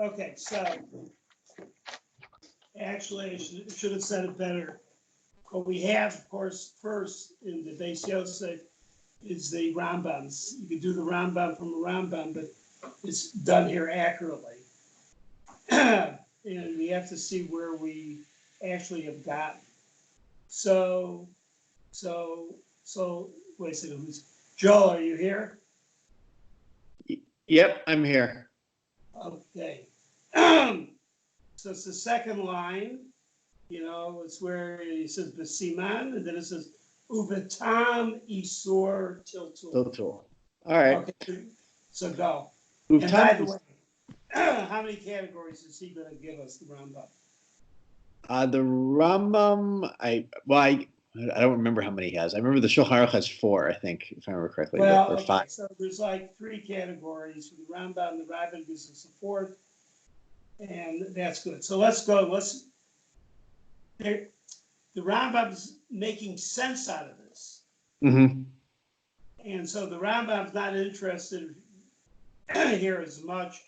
Okay, so actually, I should have said it better. What we have, of course, first in the Beis Yosef is the Rambams. You can do the Rambam from a Rambam, but it's done here accurately. And we have to see where we actually have gotten. So, wait a second, Joel, are you here? Yep, I'm here. Okay. So it's the second line, it's where he says Besiman, and then it says Taam, Isur, Tiltul. Tiltul. All right. Okay, so go. And by the way, how many categories is he going to give us, the Rambam? The Rambam, I don't remember how many he has. I remember the Shulchan Aruch has 4, I think, if I remember correctly. Well, or 5. So there's like 3 categories for the Rambam. The Rabbin gives us a 4th, and that's good. So let's go. The Rambam's making sense out of this. Mm-hmm. And so the Rambam's not interested here as much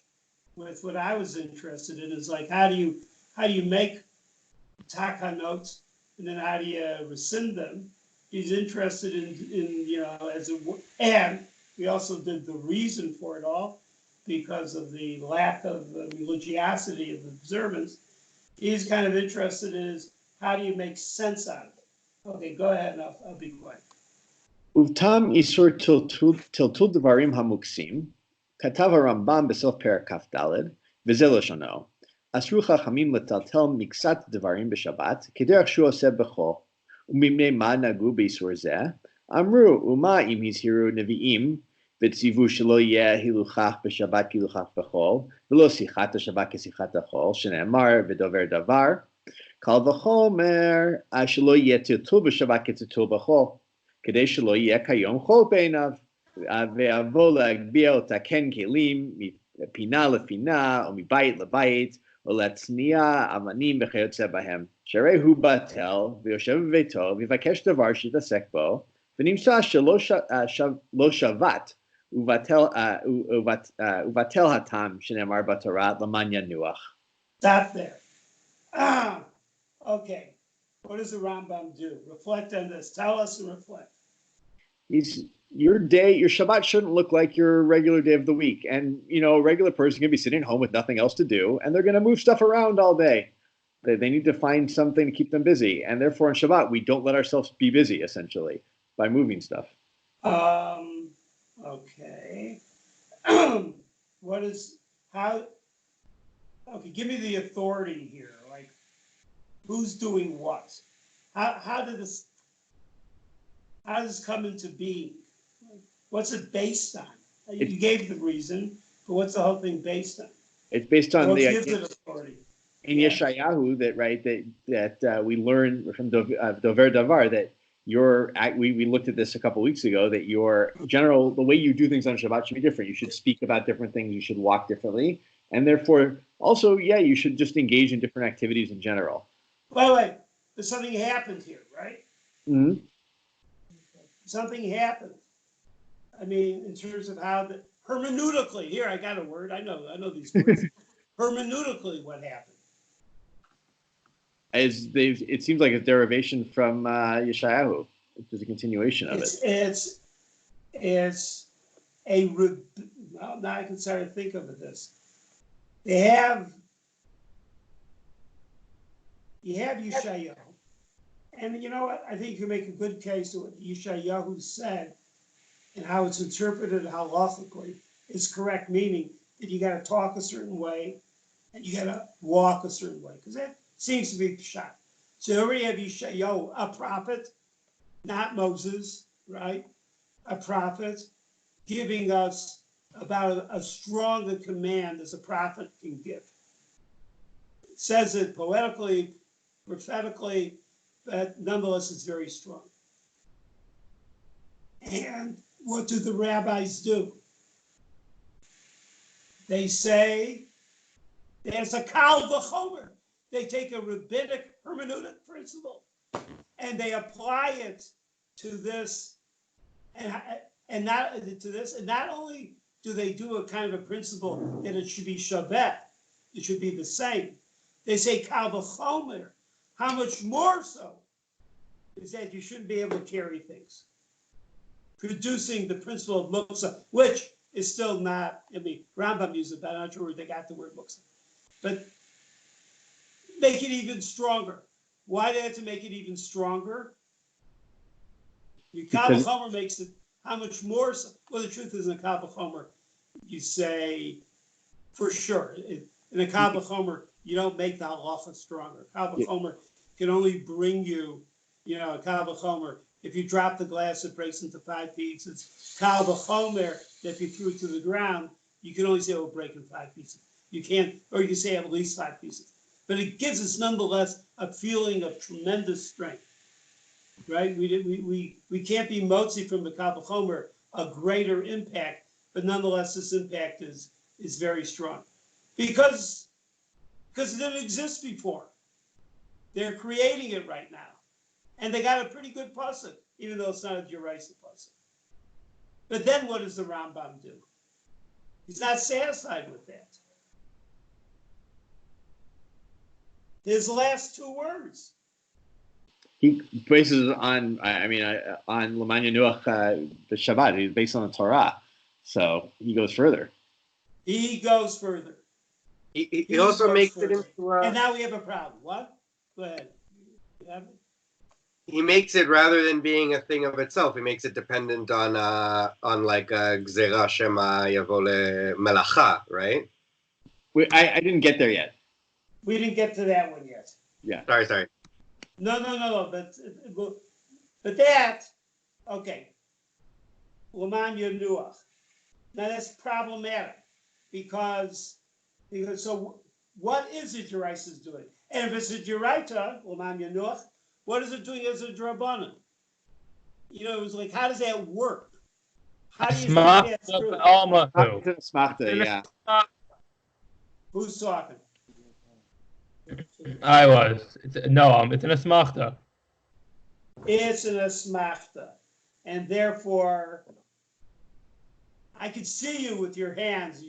with what I was interested in, is like, how do you make takanot, and then how do you rescind them? He's interested in and we also did the reason for it all, because of the lack of religiosity of observance. He's kind of interested in is, how do you make sense out of it? Okay, go ahead, and I'll be quiet. Taam Isur Tiltul Devarim HaMuksim, Katav HaRambam B'Sof Perek Kaf Daled, V'zeh Loshono. Asru Chachamim Letaltel Miksat Devarim B'Shabbat, Kederach Shu Oseh B'Chol, Umimnei Ma Nagu B'Isur Zeh, Amru Uma Im Hizhiru Nevi'im, V'tzivu Shelo Yeh Hiluchach B'Shabbat Hiluchach B'Chol, V'lo Sichat HaShabbat Kesichat HaChol, Shene'emar V'dover Davar, Kal V'chomer Shelo Yeh Tiltul B'Shabbat Ketiltul B'Chol, Kedei Shelo Yeh Kayom Chol Beinav, Ve'avo L'Agbiya Otaken Kelim, Pina Lefina, Umibait Lebait, Oletznia Amanim B'Chayotze Bahem, Sherehu Batel, V'yoshev V'Veito, V'vakesh Davar Shitasek Bo, V'nimsa Shelo Shavat, Uvatel Hatam, Shenemar B'Torah, L'man Yanuach. Stop there. Okay. What does the Rambam do? Reflect on this. Tell us and reflect. Your Shabbat shouldn't look like your regular day of the week. And, a regular person can be sitting at home with nothing else to do, and they're going to move stuff around all day. They need to find something to keep them busy. And therefore, on Shabbat, we don't let ourselves be busy, essentially, by moving stuff. Okay. Okay, give me the authority here. Like, who's doing what? How did this come into being? What's it based on? You gave the reason, but what's the whole thing based on? It's based on the authority. In Yeshayahu, that we learn from Dover Davar that we looked at this a couple of weeks ago, that the way you do things on Shabbat should be different. You should speak about different things. You should walk differently, and therefore also, you should just engage in different activities in general. Wait, there's something happened here, right? Mm-hmm. Something happened. I mean, in terms of how hermeneutically, here I got a word. I know these words. Hermeneutically, what happened? It seems like a derivation from Yeshayahu. It's a continuation of it. Now I can start to think of this. You have Yeshayahu. And you know what? I think you can make a good case to what Yeshayahu said and how it's interpreted halachically is correct, meaning that you got to talk a certain way and you got to walk a certain way, because that seems to be pshat. So you already have Yeshayahu, a prophet, not Moses, right? A prophet giving us about as strong a command as a prophet can give. It says it poetically, prophetically, but nonetheless it's very strong. And what do the rabbis do? They say there's a kal v'chomer. They take a rabbinic hermeneutic principle and they apply it to this, and not only do they do a kind of a principle that it should be Shabbat, it should be the same. They say kal v'chomer, how much more so is that you shouldn't be able to carry things. Producing the principle of mukzeh, which is still not, I mean, Rambam uses it, but I'm not sure where they got the word mukzeh. But make it even stronger. Why do they have to make it even stronger? Kal v'chomer makes it how much more so. Well, the truth is in a kal v'chomer, you say, for sure, in a kal v'chomer, you don't make the halacha stronger. Kal v'chomer can only bring you, a kal v'chomer. If you drop the glass, it breaks into 5 pieces. Kal v'chomer, if you threw it to the ground, you can only say it will break in 5 pieces. You can't, or you can say at least 5 pieces. But it gives us nonetheless a feeling of tremendous strength, right? We can't be motzi from the kal v'chomer a greater impact, but nonetheless this impact is very strong because it didn't exist before. They're creating it right now. And they got a pretty good pasuk, even though it's not a Deraisa pasuk. But then what does the Rambam do? He's not satisfied with that. His last 2 words. He bases on, on L'man Yanuach the Shabbat. He's based on the Torah, so he goes further. He goes further. He also makes it into and now we have a problem. What? Go ahead. He makes it, rather than being a thing of itself, he makes it dependent on like Gzera Shema Yavo Melacha, right? I didn't get there yet. We didn't get to that one yet. Yeah. Sorry. No. But that, okay. L'man Yanuach. Now that's problematic because so what is it Deraisa is doing? And if it's a Deraita, L'man Yanuach, what is it doing as a Drabanan? It was like, how does that work? How do you think that's true? It's Smachta, yeah. Who's talking? I was. It's an asmachta. It's an asmachta. And therefore, I could see you with your hands.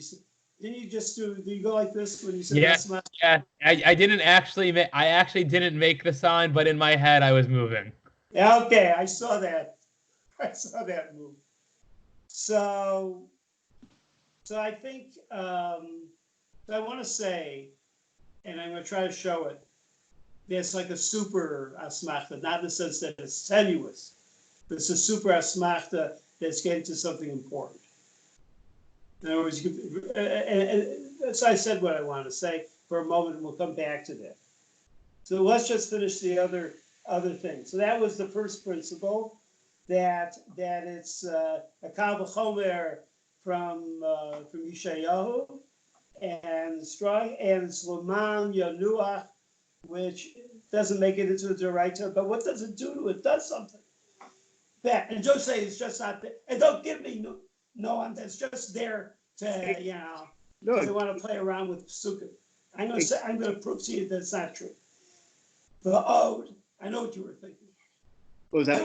Didn't you just do you go like this when you said asmachta? Yeah. I didn't actually didn't make the sign, but in my head I was moving. Okay, I saw that. Move. So I think I want to say, and I'm going to try to show it. There's like a super asmachta, not in the sense that it's tenuous, but it's a super asmachta that's getting to something important. In other words, so I said what I want to say for a moment, and we'll come back to that. So let's just finish the other thing. So that was the first principle, that it's a kal v'chomer from Yeshayahu, and strong, and it's L'man Yanuach, which doesn't make it into a Deraita, but what does it do to it? It does something. That, and don't say it's just not there. And don't give me no, that's just there to, No, they want to play around with Sukkot. I'm going to prove to you that it's not true. The Ode, I know what you were thinking. what was that?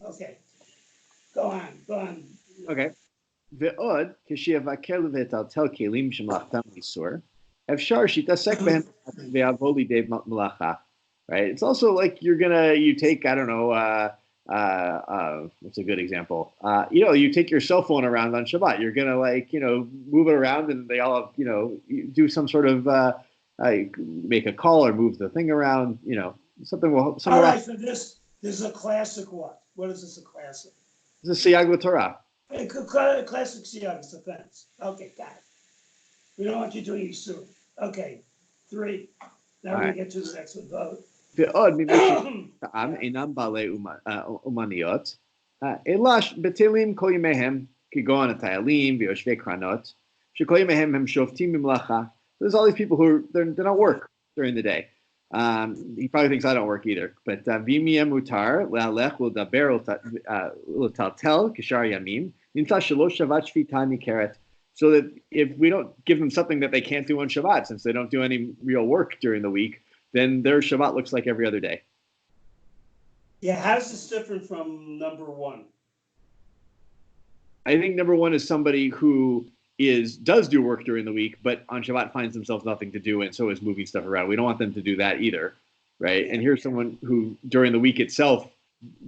Okay, go on. Okay. ועוד, כשיבקר לבטלטל כלים שמלאכתם איסור, אפשר שיתעסק בהם ויבוא לידי מלאכה. Right? It's also like you take, I don't know, what's a good example? You take your cell phone around on Shabbat. You're going to move it around, and they all have, do some sort of, make a call or move the thing around, something will. All right, so this is a classic what? What is this a classic? This is Siyag Torah. A classic Siyag is offense. Okay, got it. We don't want you doing Isur. Okay, 3. Now we're going to get to the next one. Vote. ועוד מפני שטעם אינם בעלי אומניות, אלא בטלים כל ימיהם, כגון הטיילים ויושבי קרנות, שכל ימיהם הם שובתים ממלאכה. There's all these people who they don't work during the day. He probably thinks I don't work either. But ואם יהיה מותר להלך ולדבר ולטלטל כשאר ימים, נמצא שלא שבת שביתה ניכרת. So that if we don't give them something that they can't do on Shabbat, since they don't do any real work during the week, then their Shabbat looks like every other day. Yeah, how's this different from number 1? I think number 1 is somebody who does do work during the week, but on Shabbat finds themselves nothing to do, and so is moving stuff around. We don't want them to do that either, right? And here's someone who during the week itself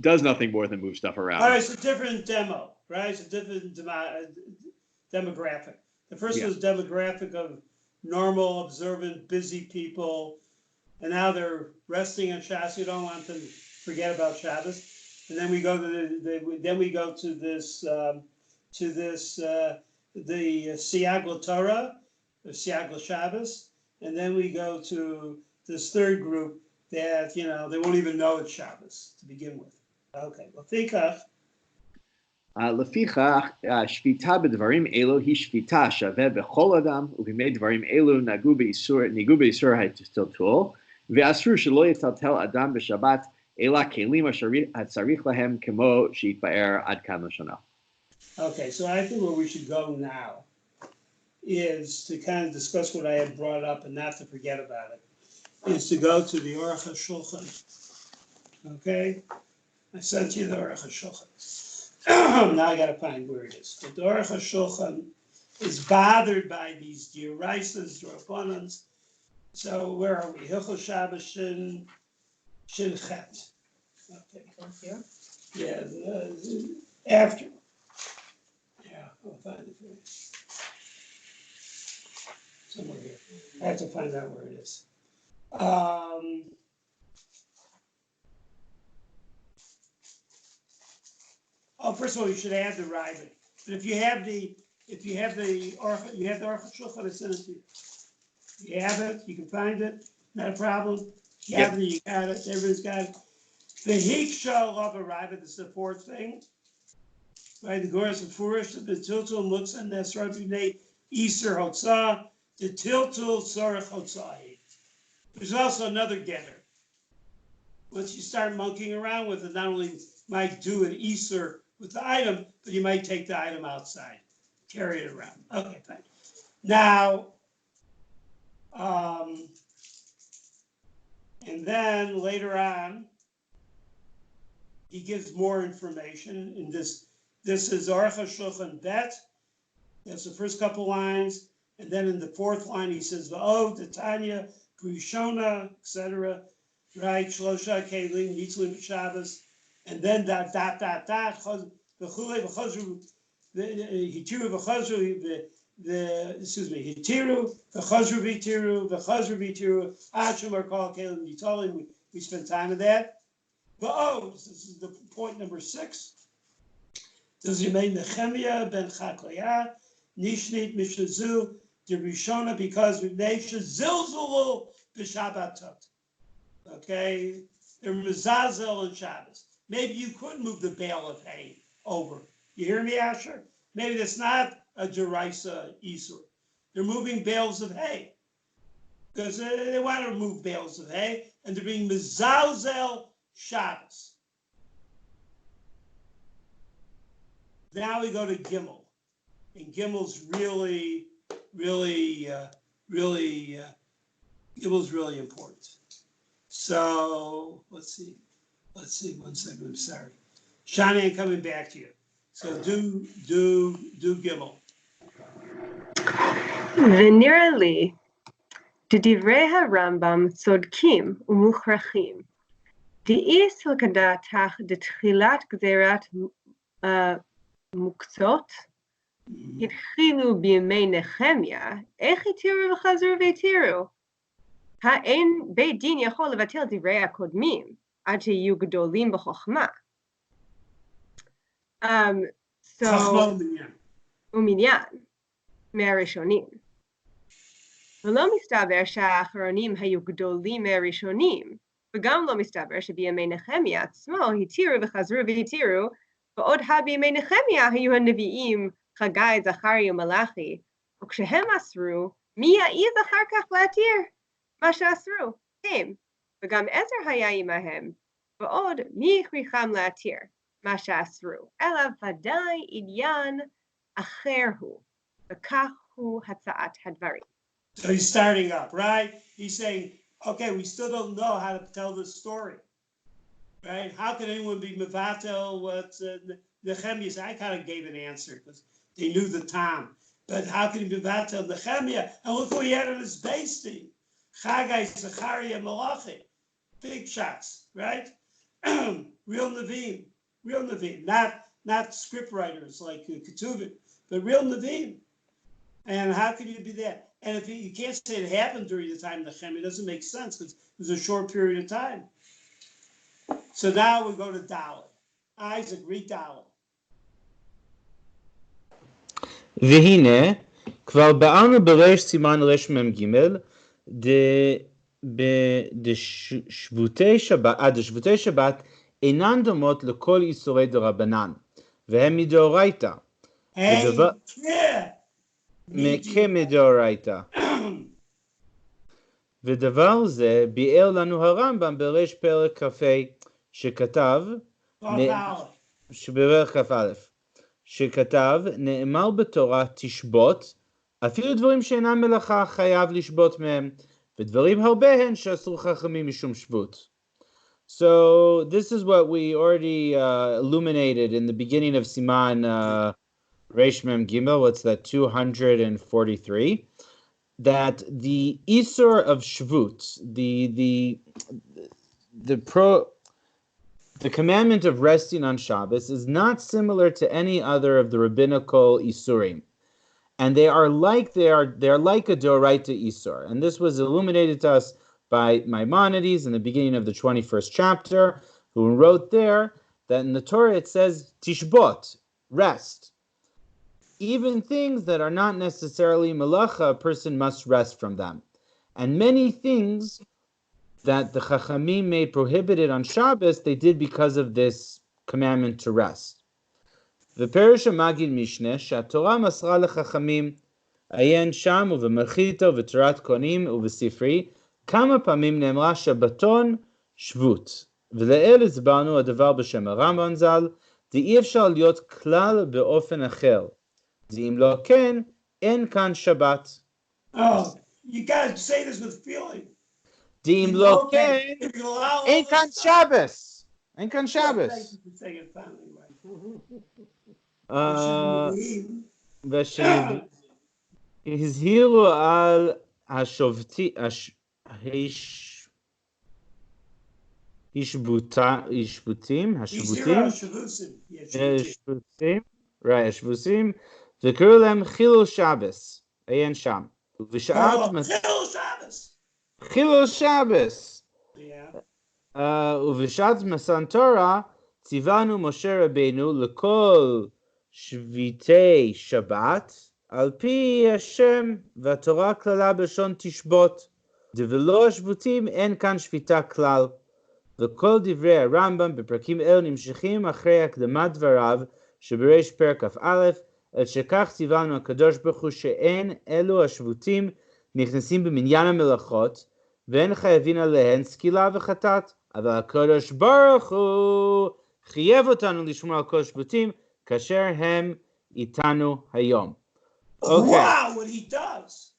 does nothing more than move stuff around. All right, it's a different demo, right? It's a different demographic. The first was demographic of normal, observant, busy people, and now they're resting on Shabbos. You don't want them to forget about Shabbos. And then we go to the Siyag Torah, the Siyag Shabbos, and then we go to this third group that they won't even know it's Shabbos to begin with. Okay, well, לפיכך, שפיטה בדברים אלו היא שפיטה שווה בכל אדם, ובימי דברים אלו נגעו באיסור הטלטול, ואסור שלא יטלטל אדם בשבת, אלא כלים הצריך להם כמו שהתבאר עד כאן לשנה. Okay, so I think where we should go now is to kind of discuss what I had brought up and not to forget about it, is to go to the Aruch HaShulchan. Okay? I sent you the Aruch HaShulchan. Now I got to find where it is. But the Aruch HaShulchan is bothered by these Dioraisas, Drabanans. So where are we? Hilchos Shabbos Shin Chet. Okay. Here? Yeah, after. Yeah, I'll find it for you. Somewhere here. I have to find out where it is. First of all, you should add the Ravid. But if you have the Aruch HaShulchan, I sent it to you. You have it, you can find it, not a problem. You have it, you got it, everybody's got it. The Hiksha of a Ravid is the fourth thing. Right, the Goras of Furish, the Tiltul, Mukzeh, Nesrat, Isur, Hotzah, the Tiltul, Sorach, Hotzah. There's also another getter. Once you start monkeying around with it, not only might do an Isur with the item, but you might take the item outside, carry it around. Okay, fine. Now, and then later on, he gives more information in this. This is Aruch HaShulchan Bet. That's the first couple lines. And then in the fourth line, he says, V'od, Tanya, Grishona, etc. Right? Shlosha, Kelim, Nitzlim, Shabbos. And then dot, V'chule, V'chazru, Hitiru, V'chazru, Hitiru, V'chazru, V'chazru, Achum, or Kol, Kelim, Nitolim. We spent time on that. V'od, this is the point number 6. Does he mean Nehemiah ben Chakoyah, Nishnit Mishazu, Derishona, because Nation Zilzulu b'Shabbatot. Okay, they're Mizazel and Shabbos. Maybe you could move the bale of hay over. You hear me, Asher? Maybe that's not a Deraisa Isur. They're moving bales of hay because they want to move bales of hay, and they're being Mizazel Shabbos. Now we go to Gimel, and Gimel's really Gimel's really important. So let's see, 1 second. I'm sorry, Shani, I'm coming back to you. So do Gimel. ונראה לי, דדברי הרמב"ם צודקים ומוכרחים. דאיס לקדתך דתחילת גזירת מוקצות, התחילו בימי נחמיה, איך התירו וחזרו והתירו? האין בית דין יכול לבטל דברי הקודמים, עד שיהיו גדולים בחוכמה. ומניין, מהראשונים. ולא מסתבר שהאחרונים היו גדולים מהראשונים, וגם לא מסתבר שבימי נחמיה עצמו התירו וחזרו והתירו, ועוד בימי נחמיה היו הנביאים חגי, זכריה ומלאכי, וכשהם אסרו, מי יעז אחר כך להתיר מה שאסרו? הם, וגם עזר היה עמהם, ועוד מי הכריחם להתיר מה שאסרו, אלא ודאי עניין אחר הוא, וכך הוא הצעת הדברים. So he's starting up, right? He's saying, okay, we still don't know how to tell this story, right? How can anyone be mevatel what Nehemiah said? I kind of gave an answer because they knew the Taam. But how can he be Vatel Nehemiah? And look who he had on his base team. Chagai, Zachariah, Malachi. Big shots, right? Real Nevi'im, not script writers like Ketuvim, but real Nevi'im. And how can you be that? And if you can't say it happened during the time of Nehemiah, it doesn't make sense because it was a short period of time. So now we go to Dalet. Isaac, read Dalet. והנה, כבר באנו בריש סימן רש מ"ג, דשבותי שבת אינן דומות לכל איסורי דרבנן, והם מדאורייתא. כמדאורייתא. ודבר זה ביאר לנו הרמב"ם בריש פרק כ"ה, שכתב, שבערך כ"א, שכתב, נאמר בתורה תשבות, אפילו דברים שאינם מלאכה חייב לשבות מהם, ודברים הרבה הן שאסור חכמים משום שבות. So this is what we already illuminated in the beginning of Siman Reish Mem Gimel, what's that, 243, that the Isur of Shvut, the commandment of resting on Shabbos is not similar to any other of the rabbinical Isurim. And they are like a Doraita Isur. And this was illuminated to us by Maimonides in the beginning of the 21st chapter, who wrote there that in the Torah it says Tishbot, rest. Even things that are not necessarily malacha, a person must rest from them. And many things that the Chachamim made prohibited on Shabbos, they did because of this commandment to rest. ופרש המגיד משנה, שהתורה מסרה לחכמים, עיין שם ובמלכיתא ובתורת כהנים ובספרי, כמה פעמים נאמרה שבתון שבות. ולאל הסברנו הדבר בשם הרמב"ם ז"ל, דאי אפשר להיות כלל באופן אחר. דאם לא כן, אין כאן שבת. Oh, you gotta say this with feeling. דאם לא כן, אין כאן שבס. אין כאן Thank שבס. you for saying it finally right. והזהירו על השבותים, השבוסים, וקראו להם חילול שבס, עיין שם. חילול שבס. ובשעת מתן תורה ציוונו משה רבינו לכל שביתי שבת על פי השם, והתורה כללה בלשון תשבות, דבלא השבותים אין כאן שביתה כלל. וכל דברי הרמב"ם בפרקים אלו נמשכים אחרי הקדמת דבריו שבריש פרק כ"א, עד שכך ציוונו הקדוש ברוך הוא שאין אלו השבותים נכנסים במניין המלאכות, ואין חייבים עליהן סקילה וחטאת, אבל הקדוש ברוך הוא חייב אותנו לשמור על כל השבותים כאשר הם איתנו היום. Okay. Wow, what he does.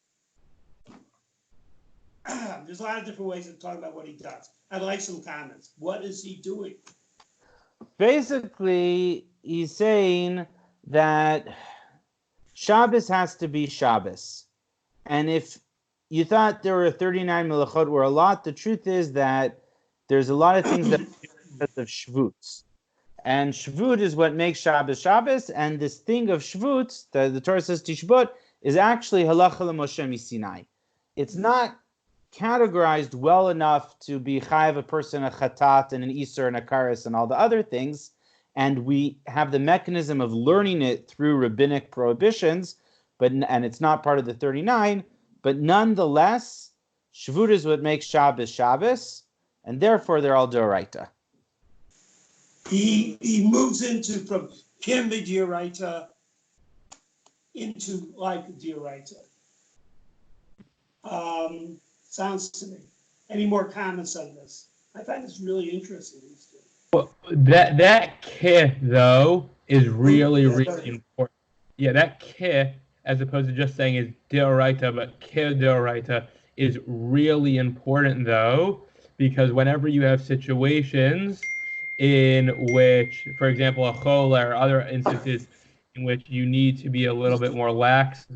There's a lot of different ways of talking about what he does. I'd like some comments. What is he doing? Basically, he's saying that Shabbos has to be Shabbos. And if you thought there were 39 melachot were a lot, the truth is that there's a lot of things that because of Shvut. And Shvut is what makes Shabbos Shabbos, and this thing of Shvut, the Torah says Tishbot, is actually halacha l'Moshe Sinai. It's not categorized well enough to be chayav a person a chatat and an isur and a kares and all the other things, and we have the mechanism of learning it through rabbinic prohibitions, and it's not part of the 39, but nonetheless, Shvut is what makes Shabbos Shabbos, and therefore they're all d'oraita. He moves into from Kim D'Oraita into like D'Oraita. Sounds to me. Any more comments on this? I find this really interesting. Well, that kith though is really important. Yeah, that kith, as opposed to just saying is d'oraita, but kith d'oraita is really important though, because whenever you have situations in which, for example, a chol or other instances in which you need to be a little bit more lax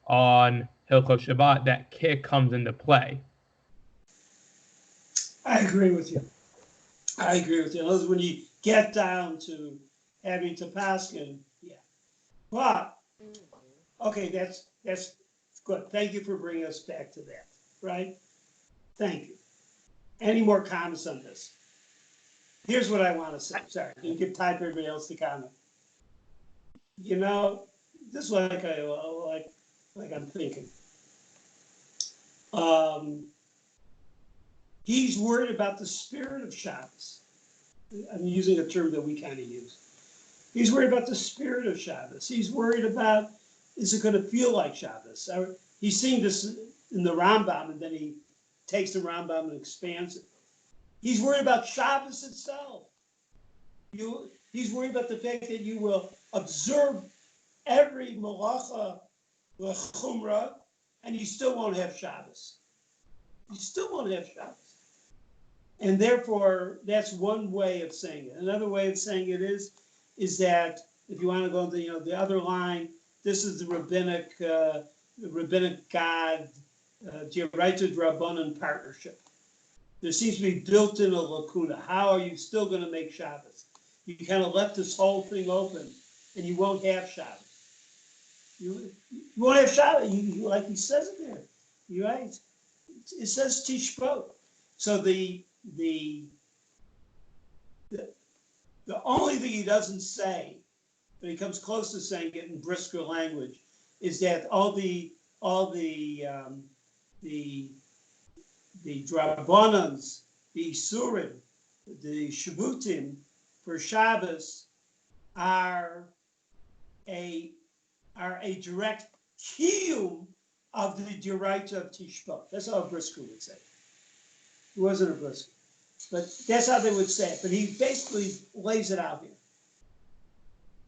on Hilchot Shabbat, that kick comes into play. I agree with you. I agree with you. In other words, when you get down to having to paskin, yeah. But okay, that's good. Thank you for bringing us back to that. Right? Thank you. Any more comments on this? Here's what I want to say. Sorry, you give time for everybody else to comment. You know, this is like I'm thinking. He's worried about the spirit of Shabbos. I'm using a term that we kind of use. He's worried about the spirit of Shabbos. He's worried about, is it going to feel like Shabbos? He's seeing this in the Rambam, and then he takes the Rambam and expands it. He's worried about Shabbos itself. He's worried about the fact that you will observe every malacha l'chumrah, and you still won't have Shabbos. You still won't have Shabbos. And therefore, that's one way of saying it. Another way of saying it is that if you want to go to the other line, this is the rabbinic God, D'oraita D'Rabbanan partnership. There seems to be built in a lacuna. How are you still going to make Shabbos? You kind of left this whole thing open, and you won't have Shabbos. You won't have Shabbos, like he says it there. You're right. It says Tishbot. So the only thing he doesn't say, but he comes close to saying it in brisker language, is that all the Drabbanans, the Isurim, the Shavutim for Shabbos are a direct kiyum of the D'oraita of Tishbot. That's how a brisker would say it. He wasn't a brisker, but that's how they would say it. But he basically lays it out here.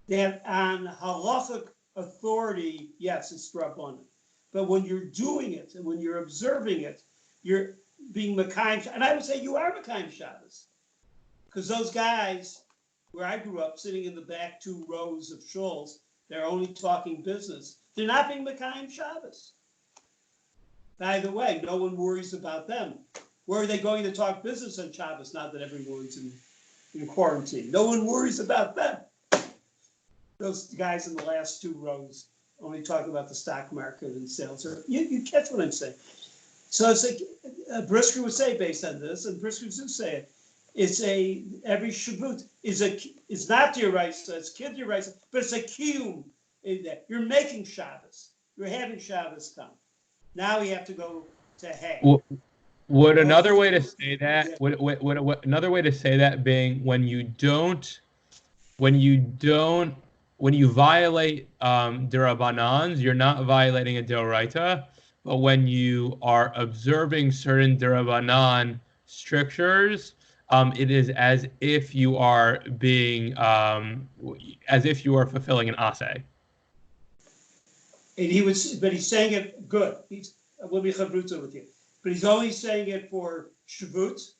That on halachic authority, yes, it's Rabbanan. But when you're doing it and when you're observing it, you're being Mekayim. And I would say you are Mekayim Shabbos. Because those guys, where I grew up, sitting in the back 2 rows of shuls, they're only talking business. They're not being Mekayim Shabbos. By the way, no one worries about them. Where are they going to talk business on Shabbos now that everyone's in quarantine? No one worries about them. Those guys in the last 2 rows only talking about the stock market and sales. You catch what I'm saying? So it's like Brisker would say based on this, and Brisker would say it. It's every Shavuot is not D'oraita, it's Kid D'oraita, but it's a kiyum. You're making Shabbos. You're having Shabbos come. Now we have to go to Hay. Would another way to say that? Would another way to say that being when you violate D'Rabbanans, you're not violating a D'oraita, but when you are observing certain D'Rabbanan strictures, it is as if you are fulfilling an aseh. And he's saying it good. We'll be chavruta with you. But he's only saying it for Shavuot,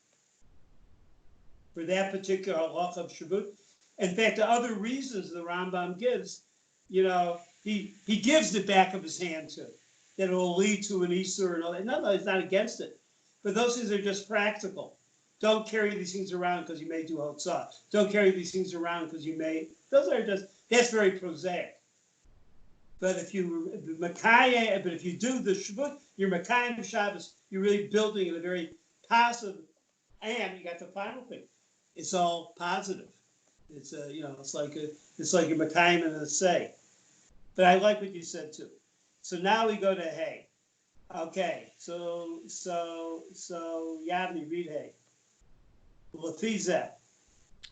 for that particular halacha of Shavuot. In fact, the other reasons the Rambam gives, he gives the back of his hand to, that it will lead to an Isur and all that. No, he's not against it. But those things are just practical. Don't carry these things around because you may do hotzah. Don't carry these things around because that's very prosaic. But if you do the Shavuot, you're Mekayim Shabbos, you're really building in a very positive, and you got the final thing. It's all positive. It's it's like a Mekayim and a say. But I like what you said too. So now we go to Hay. Okay, so Yavni, read Hay.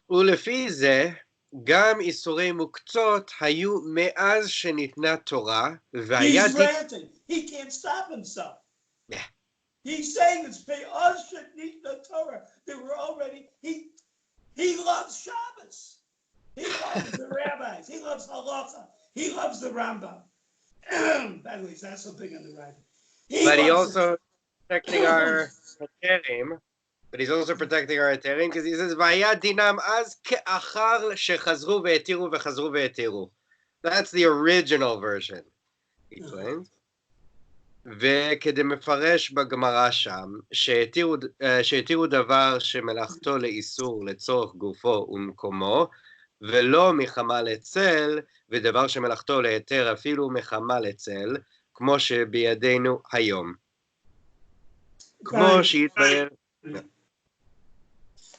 ולפי זה, גם איסורי מוקצות היו מאז שניתנה תורה, He's ranting. He can't stop himself. Yeah. He's saying it's be'az shenitna Torah. They were already, he loves Shabbos. He loves the rabbis. He loves halacha. He loves the Rambam. By the way, he's not so big on the Rambam. But he also, protecting our Hakerim, but he's also protecting our heterim because he says, "Vaya dinam az ke'achar shechazru ve'etiru vechazru ve'etiru." That's the original version, he claims. וכדי מפרש בגמרא שם, שהתירו דבר שמלאכתו לאיסור לצורך גופו ומקומו, ולא מחמה לצל, ודבר שמלאכתו להיתר אפילו מחמה לצל, כמו שבידינו היום. כמו שהתברר...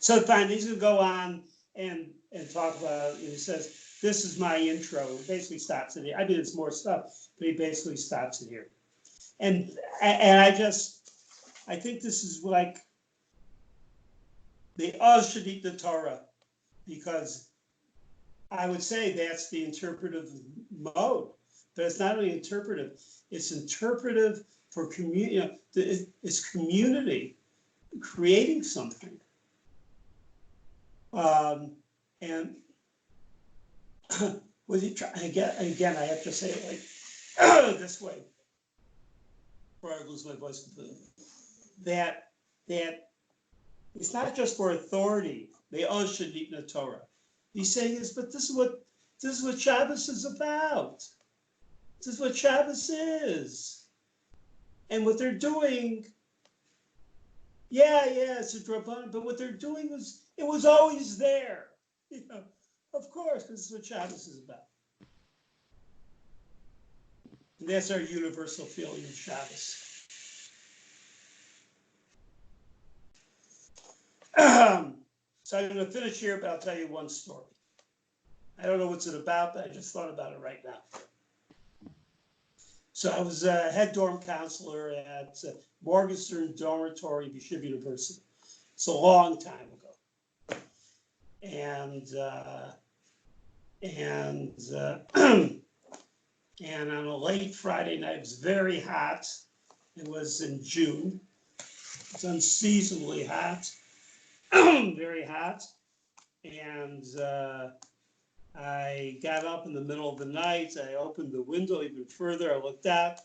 So fine, he's gonna go on and talk about, and he says, this is my intro, basically stops it here. I mean, it's more stuff, but he basically stops it here. And I think this is like the Oz should eat the Torah, because I would say that's the interpretive mode, but it's not only interpretive, it's interpretive for community, it's community creating something. And was he trying again, I have to say it like this way, before I lose my voice completely, that it's not just for authority. They all should eat in the Torah. He's saying is, but this is what Shabbos is about. This is what Shabbos is. And what they're doing, it's a drabanan, but what they're doing it was always there. Of course, this is what Shabbos is about. And that's our universal feeling of Shabbos. So I'm going to finish here, but I'll tell you one story. I don't know what's it about, but I just thought about it right now. So I was a head dorm counselor at Morgenstern Dormitory, Yeshiva University. It's a long time ago. And on a late Friday night, it was very hot. It was in June. It's unseasonably hot, very hot. And I got up in the middle of the night. I opened the window even further. I looked out.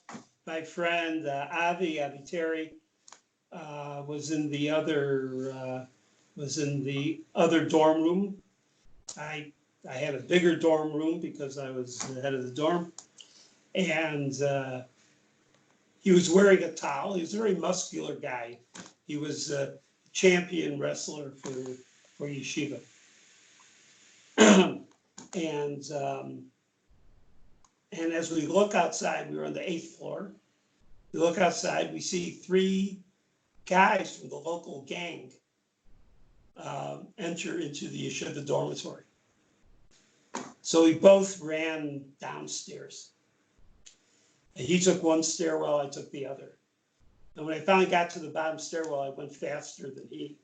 My friend Avi Terry was in the other dorm room. I had a bigger dorm room because I was the head of the dorm, and he was wearing a towel. He was a very muscular guy. He was a champion wrestler for yeshiva. And as we look outside, we were on the 8th floor. We look outside, we see 3 guys from the local gang enter into the yeshiva dormitory. So we both ran downstairs. And he took one stairwell, I took the other. And when I finally got to the bottom stairwell, I went faster than he.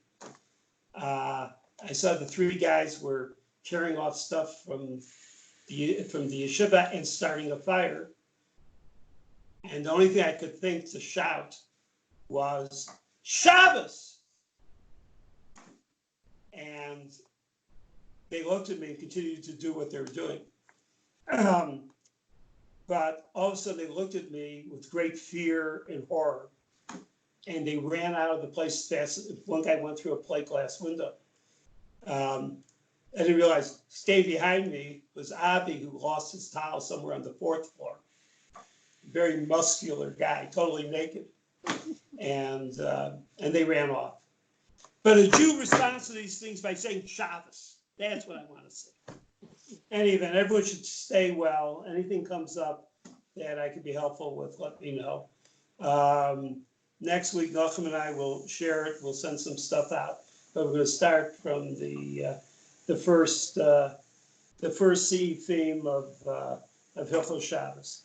I saw the 3 guys were carrying off stuff from the yeshiva and starting a fire. And the only thing I could think to shout was, Shabbos! And they looked at me and continued to do what they were doing. But all of a sudden they looked at me with great fear and horror. And they ran out of the place fast. One guy went through a plate glass window. And I realized staying behind me was Avi, who lost his towel somewhere on the 4th floor. Very muscular guy, totally naked. And they ran off. But a Jew responds to these things by saying Shabbos. That's what I want to say. In any event, everyone should stay well. Anything comes up that I could be helpful with, let me know. Next week, Nachum and I will share it. We'll send some stuff out. But we're going to start from the first C theme of Hilchos Shabbos.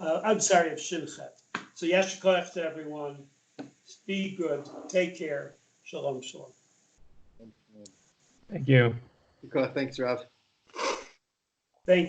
I'm sorry, of Shinchet. So Yashrut to everyone. Be good. Take care. Shalom, shalom. Thank you. Thanks, Rav. Thank you.